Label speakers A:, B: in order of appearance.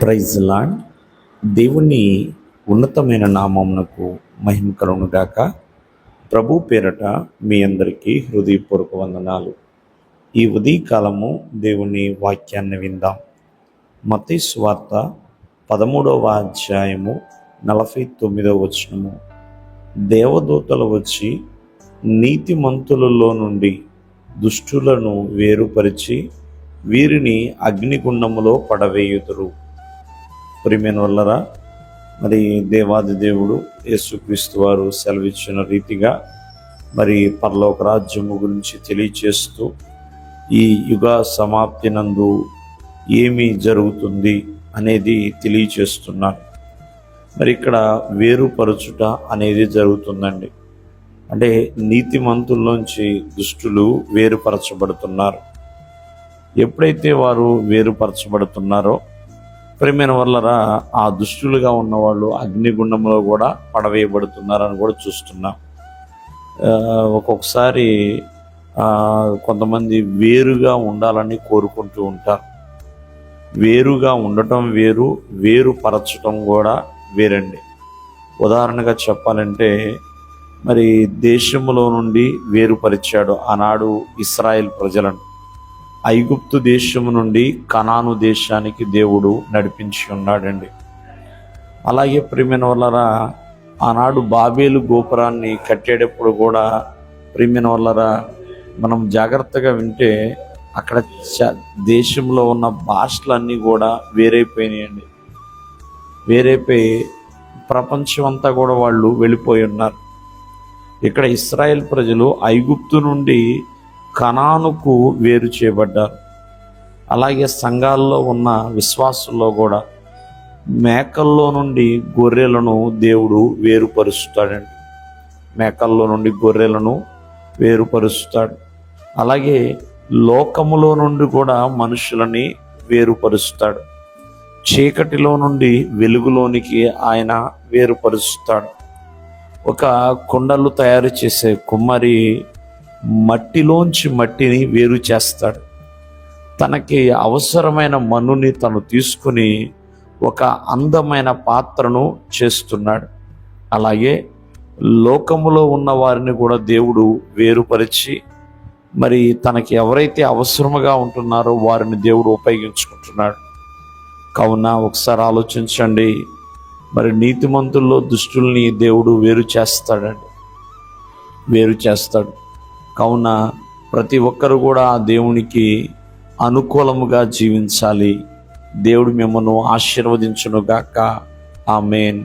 A: Praise lord. దేవుని ఉన్నతమైన నామమునకు మహిమ కలుగును గాక. ప్రభు పేరట మీ అందరికీ హృదయపూర్వక వందనాలు. ఈ ఉదయకాలము దేవుని వాక్యాన్ని విందాం. మత్తయి సువార్త 13వ అధ్యాయము 49వ వచనము. దేవదూతలు వచ్చి నీతిమంతులలో నుండి దుష్టులను వేరుపరిచి వీరిని అగ్నిగుండములో పడవేయుదురు. ప్రియమైన వాళ్ళరా, మరి దేవాది దేవుడు యేసుక్రీస్తు వారు సెలవిచ్చిన రీతిగా మరి పరలోక రాజ్యము గురించి తెలియచేస్తూ ఈ యుగ సమాప్తి నందు ఏమి జరుగుతుంది అనేది తెలియచేస్తున్నారు. మరి ఇక్కడ వేరుపరచుట అనేది జరుగుతుందండి. అంటే నీతిమంతుల్లోంచి దుష్టులు వేరుపరచబడుతున్నారు. ఎప్పుడైతే వారు వేరుపరచబడుతున్నారో ప్రియమైన వాళ్ళరా, ఆ దుష్టులుగా ఉన్నవాళ్ళు అగ్నిగుండంలో కూడా పడవేయబడుతున్నారని కూడా చూస్తున్నాం. ఒక్కొక్కసారి కొంతమంది వేరుగా ఉండాలని కోరుకుంటూ ఉంటారు. వేరుగా ఉండటం వేరు, వేరుపరచటం కూడా వేరండి. ఉదాహరణగా చెప్పాలంటే, మరి దేశంలో నుండి వేరుపరిచాడు ఆనాడు ఇశ్రాయేల్ ప్రజలను. ఐగుప్తు దేశము నుండి కనాను దేశానికి దేవుడు నడిపించి ఉన్నాడండి. అలాగే ప్రియమైన వాళ్ళరా, ఆనాడు బాబేలు గోపురాన్ని కట్టేటప్పుడు కూడా ప్రియమైన వాళ్ళరా, మనం జాగ్రత్తగా వింటే అక్కడ దేశంలో ఉన్న భాషలన్నీ కూడా వేరైపోయినాయండి. వేరైపోయి ప్రపంచం అంతా కూడా వాళ్ళు వెళ్ళిపోయి ఉన్నారు. ఇక్కడ ఇశ్రాయేల్ ప్రజలు ఐగుప్తు నుండి కనానుకు వేరు చేయబడ్డారు. అలాగే సంఘాల్లో ఉన్న విశ్వాసుల్లో కూడా మేకల్లో నుండి గొర్రెలను దేవుడు వేరుపరుస్తాడండి. మేకల్లో నుండి గొర్రెలను వేరుపరుస్తాడు. అలాగే లోకములో నుండి కూడా మనుషులని వేరుపరుస్తాడు. చీకటిలో నుండి వెలుగులోనికి ఆయన వేరుపరుస్తాడు. ఒక కుండలు తయారు చేసే కుమ్మరి మట్టిలోంచి మట్టిని వేరు చేస్తాడు. తనకి అవసరమైన మన్నుని తను తీసుకుని ఒక అందమైన పాత్రను చేస్తున్నాడు. అలాగే లోకములో ఉన్న వారిని కూడా దేవుడు వేరుపరిచి మరి తనకి ఎవరైతే అవసరముగా ఉంటున్నారో వారిని దేవుడు ఉపయోగించుకుంటున్నాడు. కావున ఒకసారి ఆలోచించండి. మరి నీతిమంతుల్లో దుష్టుల్ని దేవుడు వేరు చేస్తాడు. కావున ప్రతి ఒక్కరు కూడా దేవునికి అనుకూలముగా జీవించాలి. దేవుడు మిమ్మల్ని ఆశీర్వదించును గాక. ఆమేన్.